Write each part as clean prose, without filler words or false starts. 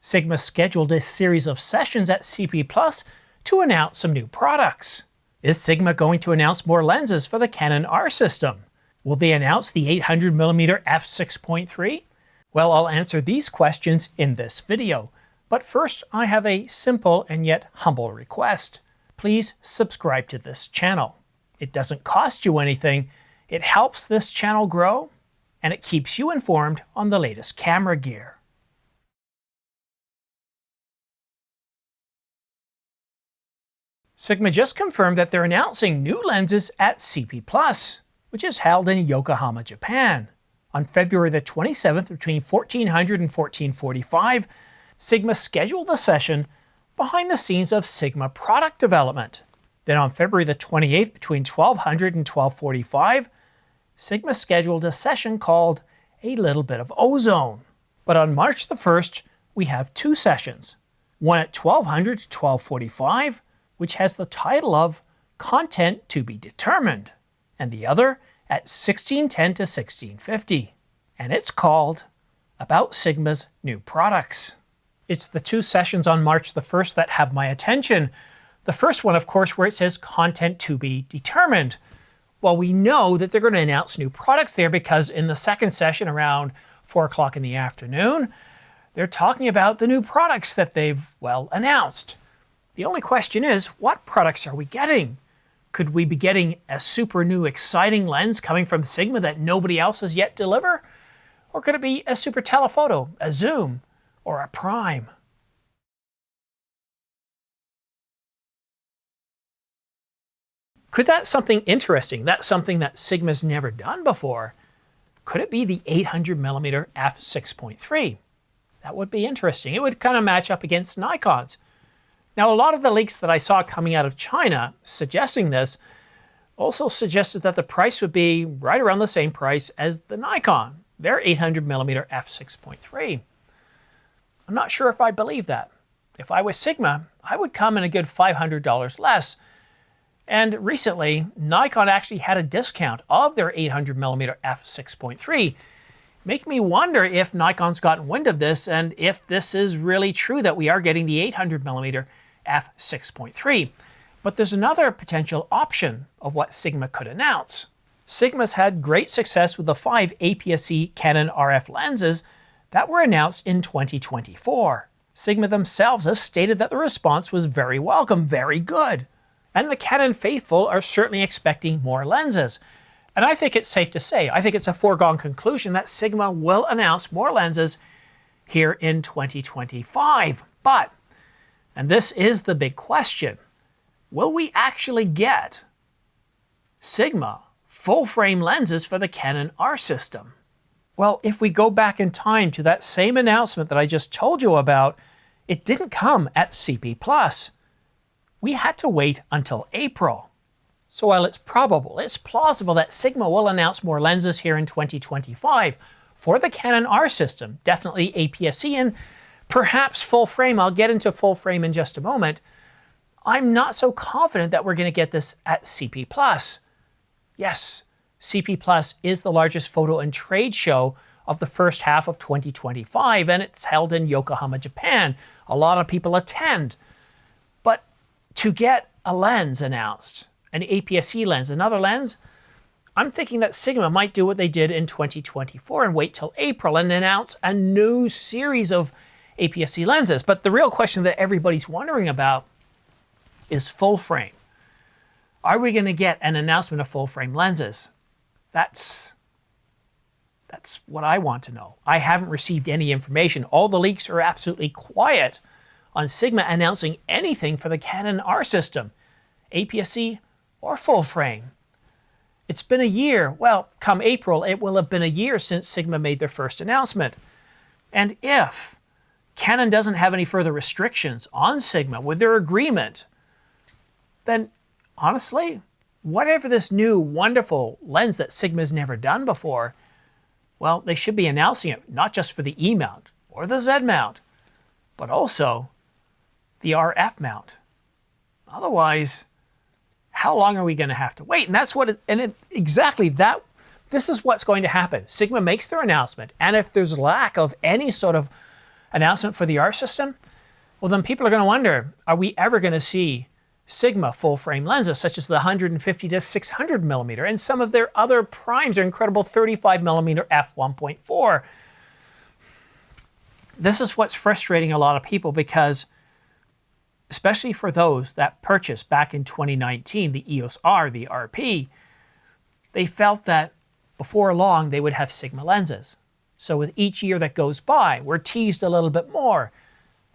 Sigma scheduled a series of sessions at CP Plus to announce some new products. Is Sigma going to announce more lenses for the Canon R system? Will they announce the 800mm f6.3? Well, I'll answer these questions in this video. But first, I have a simple and yet humble request. Please subscribe to this channel. It doesn't cost you anything. It helps this channel grow, and it keeps you informed on the latest camera gear. Sigma just confirmed that they're announcing new lenses at CP Plus, which is held in Yokohama, Japan. On February the 27th, between 1400 and 1445, Sigma scheduled a session behind the scenes of Sigma product development. Then on February the 28th, between 1200 and 1245, Sigma scheduled a session called A Little Bit of Ozone. But on March the 1st, we have two sessions. One at 1200 to 1245, which has the title of Content to be Determined, and the other at 1610 to 1650, and it's called About Sigma's New Products. It's the two sessions on March the 1st that have my attention. The first one, of course, where it says Content to be Determined. Well, we know that they're going to announce new products there because in the second session around 4 o'clock in the afternoon, they're talking about the new products that they've, well, announced. The only question is, what products are we getting? Could we be getting a super new exciting lens coming from Sigma that nobody else has yet delivered? Or could it be a super telephoto, a zoom, or a prime? Could that something interesting, that's something that Sigma's never done before, could it be the 800mm f6.3? That would be interesting. It would kind of match up against Nikon's. Now, a lot of the leaks that I saw coming out of China suggesting this also suggested that the price would be right around the same price as the Nikon, their 800mm f6.3. I'm not sure if I believe that. If I was Sigma, I would come in a good $500 less. And recently, Nikon actually had a discount of their 800mm f6.3. Make me wonder if Nikon's gotten wind of this and if this is really true that we are getting the 800mm f6.3. But there's another potential option of what Sigma could announce. Sigma's had great success with the 5 APS-C Canon RF lenses that were announced in 2024. Sigma themselves have stated that the response was very welcome, very good. And the Canon faithful are certainly expecting more lenses. And I think it's safe to say, I think it's a foregone conclusion that Sigma will announce more lenses here in 2025. But, and this is the big question, will we actually get Sigma full-frame lenses for the Canon R system? Well, if we go back in time to that same announcement that I just told you about, it didn't come at CP Plus. We had to wait until April. So while it's probable, it's plausible that Sigma will announce more lenses here in 2025 for the Canon R system, definitely APS-C and perhaps full frame. I'll get into full frame in just a moment. I'm not so confident that we're going to get this at CP Plus. Yes, CP Plus is the largest photo and trade show of the first half of 2025, and it's held in Yokohama, Japan. A lot of people attend. But to get a lens announced, an APS-C lens, another lens, I'm thinking that Sigma might do what they did in 2024 and wait till April and announce a new series of APS-C lenses. But the real question that everybody's wondering about is full frame. Are we going to get an announcement of full frame lenses? That's what I want to know. I haven't received any information. All the leaks are absolutely quiet on Sigma announcing anything for the Canon R system, APS-C or full frame. It's been a year. Well, come April, it will have been a year since Sigma made their first announcement. And if Canon doesn't have any further restrictions on Sigma with their agreement, then honestly, whatever this new wonderful lens that Sigma's never done before, well, they should be announcing it not just for the E mount or the Z mount, but also the RF mount. Otherwise, how long are we going to have to wait? And that's what this is what's going to happen. Sigma makes their announcement, and if there's lack of any sort of announcement for the R system, well, then people are going to wonder, are we ever going to see Sigma full-frame lenses, such as the 150 to 600 millimeter, and some of their other primes are incredible 35 millimeter f1.4. This is what's frustrating a lot of people because, especially for those that purchased back in 2019, the EOS R, the RP, they felt that before long they would have Sigma lenses. So with each year that goes by, we're teased a little bit more.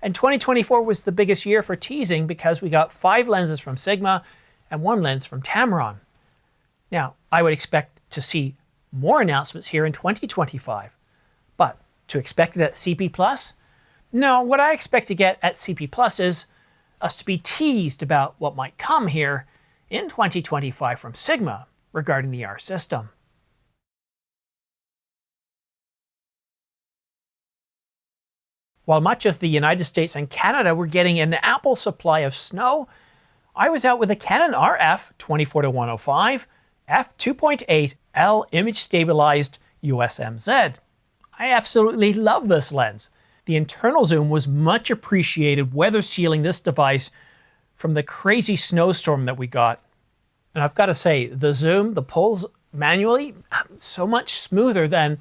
And 2024 was the biggest year for teasing because we got 5 lenses from Sigma and 1 lens from Tamron. Now, I would expect to see more announcements here in 2025. But to expect it at CP+? No, what I expect to get at CP+ is us to be teased about what might come here in 2025 from Sigma regarding the R system. While much of the United States and Canada were getting an ample supply of snow, I was out with a Canon RF 24-105 f2.8 L image stabilized USMZ. I absolutely love this lens. The internal zoom was much appreciated weather sealing this device from the crazy snowstorm that we got. And I've got to say, the zoom, the pulls manually, so much smoother than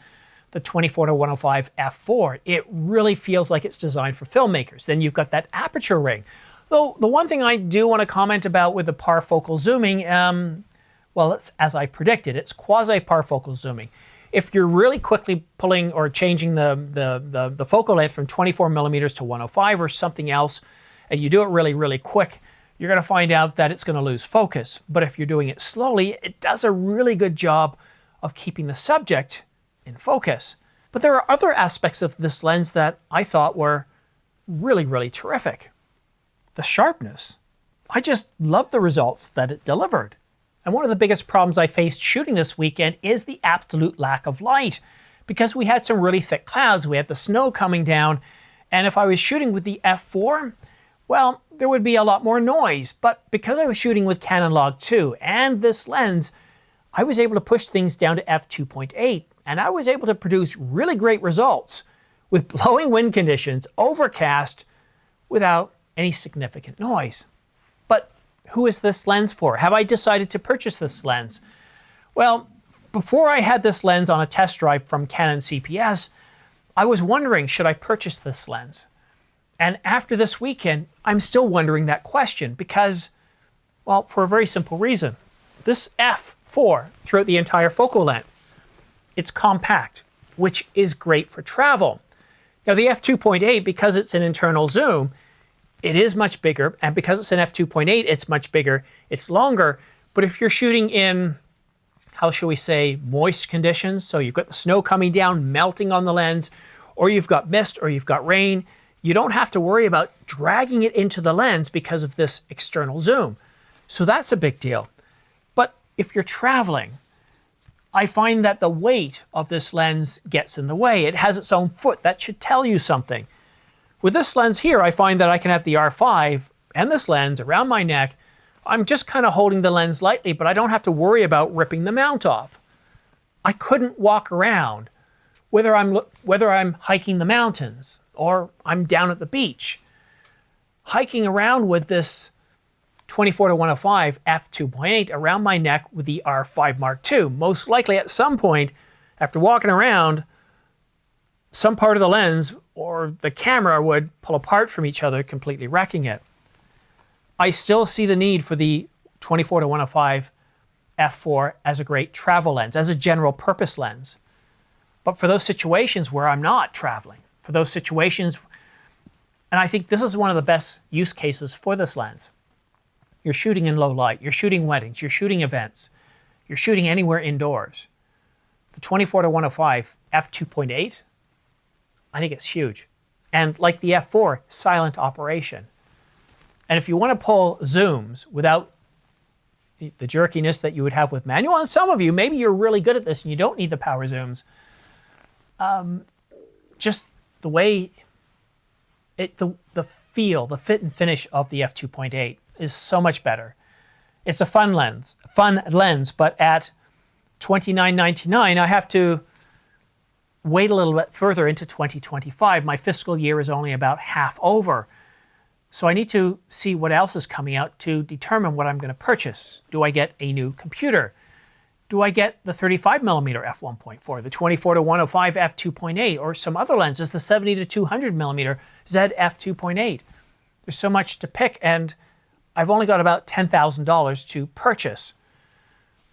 the 24-105 f4. It really feels like it's designed for filmmakers. Then you've got that aperture ring. Though the one thing I do want to comment about with the parfocal zooming, well, it's as I predicted, it's quasi-parfocal zooming. If you're really quickly pulling or changing the focal length from 24 millimeters to 105 or something else, and you do it really, really quick, you're going to find out that it's going to lose focus. But if you're doing it slowly, it does a really good job of keeping the subject in focus. But there are other aspects of this lens that I thought were really, really terrific. The sharpness. I just love the results that it delivered. And one of the biggest problems I faced shooting this weekend is the absolute lack of light, because we had some really thick clouds. We had the snow coming down, and if I was shooting with the f4, well, there would be a lot more noise. But because I was shooting with Canon Log 2 and this lens, I was able to push things down to f2.8, and I was able to produce really great results with blowing wind conditions, overcast, without any significant noise. But who is this lens for? Have I decided to purchase this lens? Well, before I had this lens on a test drive from Canon CPS, I was wondering, should I purchase this lens? And after this weekend, I'm still wondering that question because, well, for a very simple reason. This f4 throughout the entire focal length, it's compact, which is great for travel. Now the f2.8, because it's an internal zoom, it is much bigger, and because it's an f2.8, it's much bigger, it's longer, but if you're shooting in, how shall we say, moist conditions, so you've got the snow coming down, melting on the lens, or you've got mist, or you've got rain, you don't have to worry about dragging it into the lens because of this external zoom. So that's a big deal. But if you're traveling, I find that the weight of this lens gets in the way. It has its own foot. That should tell you something. With this lens here, I find that I can have the R5 and this lens around my neck. I'm just kind of holding the lens lightly, but I don't have to worry about ripping the mount off. I couldn't walk around, whether I'm hiking the mountains or I'm down at the beach. Hiking around with this 24-105 f2.8 around my neck with the R5 Mark II. Most likely at some point, after walking around, some part of the lens or the camera would pull apart from each other, completely wrecking it. I still see the need for the 24-105 f4 as a great travel lens, as a general purpose lens. But for those situations where I'm not traveling, for those situations, and I think this is one of the best use cases for this lens. You're shooting in low light, you're shooting weddings, you're shooting events, you're shooting anywhere indoors. The 24-105 f2.8, I think it's huge. And like the f4, silent operation. And if you want to pull zooms without the jerkiness that you would have with manual, and some of you, maybe you're really good at this and you don't need the power zooms, just the way, the feel, the fit and finish of the f2.8 is so much better. It's a fun lens, but at $29.99, I have to wait a little bit further into 2025. My fiscal year is only about half over. So I need to see what else is coming out to determine what I'm going to purchase. Do I get a new computer? Do I get the 35mm f1.4, the 24-105 f2.8, or some other lenses, the 70-200mm Z f2.8? There's so much to pick, and I've only got about $10,000 to purchase.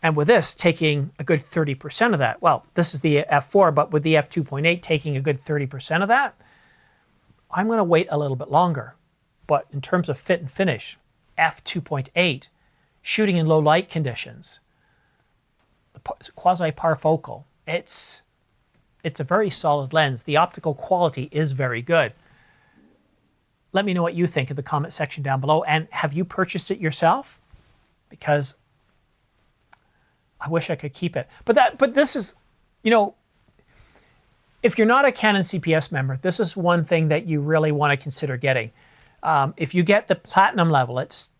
And with this taking a good 30% of that, well, this is the f4, but with the f2.8 taking a good 30% of that, I'm going to wait a little bit longer. But in terms of fit and finish, f2.8, shooting in low light conditions, the quasi-parfocal, it's a very solid lens. The optical quality is very good. Let me know what you think in the comment section down below. And have you purchased it yourself? Because I wish I could keep it. But this is, you know, if you're not a Canon CPS member, this is one thing that you really want to consider getting. If you get the platinum level, it's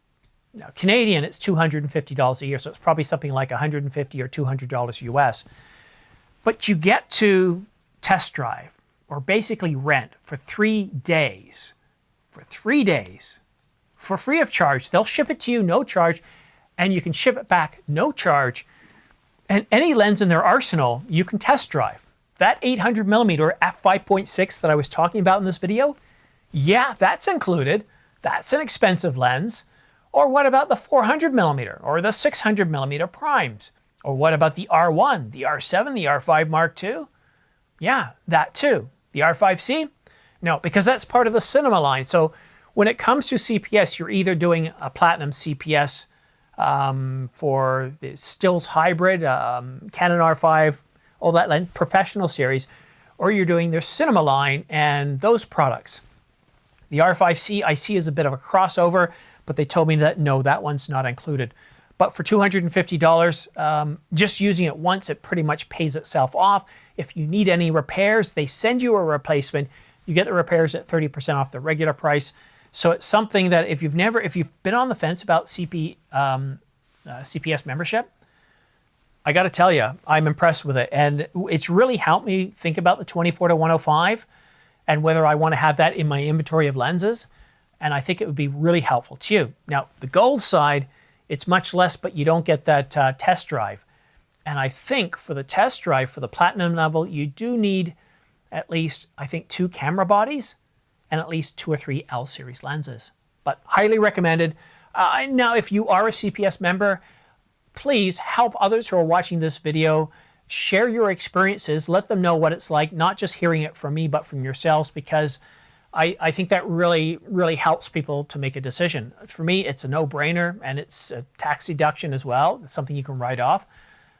Canadian, it's $250 a year, so it's probably something like $150 or $200 US. But you get to test drive or basically rent for 3 days. For 3 days, for free of charge. They'll ship it to you, no charge, and you can ship it back, no charge. And any lens in their arsenal, you can test drive. That 800mm f5.6 that I was talking about in this video, yeah, that's included. That's an expensive lens. Or what about the 400mm or the 600mm primes? Or what about the R1, the R7, the R5 Mark II? Yeah, that too. The R5C? No, because that's part of the cinema line. So when it comes to CPS, you're either doing a platinum CPS for the stills hybrid, Canon R5, all that lens, professional series, or you're doing their cinema line and those products. The R5C I see is a bit of a crossover, but they told me that no, that one's not included. But for $250, just using it once, it pretty much pays itself off. If you need any repairs, they send you a replacement. You get the repairs at 30% off the regular price. So it's something that if you've been on the fence about CPS membership, I got to tell you, I'm impressed with it. And it's really helped me think about the 24-105 and whether I want to have that in my inventory of lenses. And I think it would be really helpful to you. Now, the gold side, it's much less, but you don't get that test drive. And I think for the test drive, for the platinum level, you do need at least, I think, 2 camera bodies and at least 2 or 3 L series lenses. But highly recommended. Now, if you are a CPS member, please help others who are watching this video. Share your experiences. Let them know what it's like, not just hearing it from me, but from yourselves, because I think that really, really helps people to make a decision. For me, it's a no-brainer, and it's a tax deduction as well. It's something you can write off.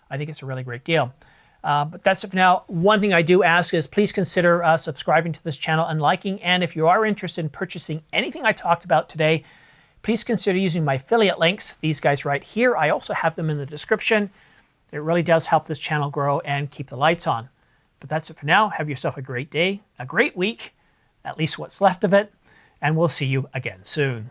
I think it's a really great deal. But that's it for now. One thing I do ask is please consider subscribing to this channel and liking. And if you are interested in purchasing anything I talked about today, please consider using my affiliate links, these guys right here. I also have them in the description. It really does help this channel grow and keep the lights on. But that's it for now. Have yourself a great day, a great week, at least what's left of it, and we'll see you again soon.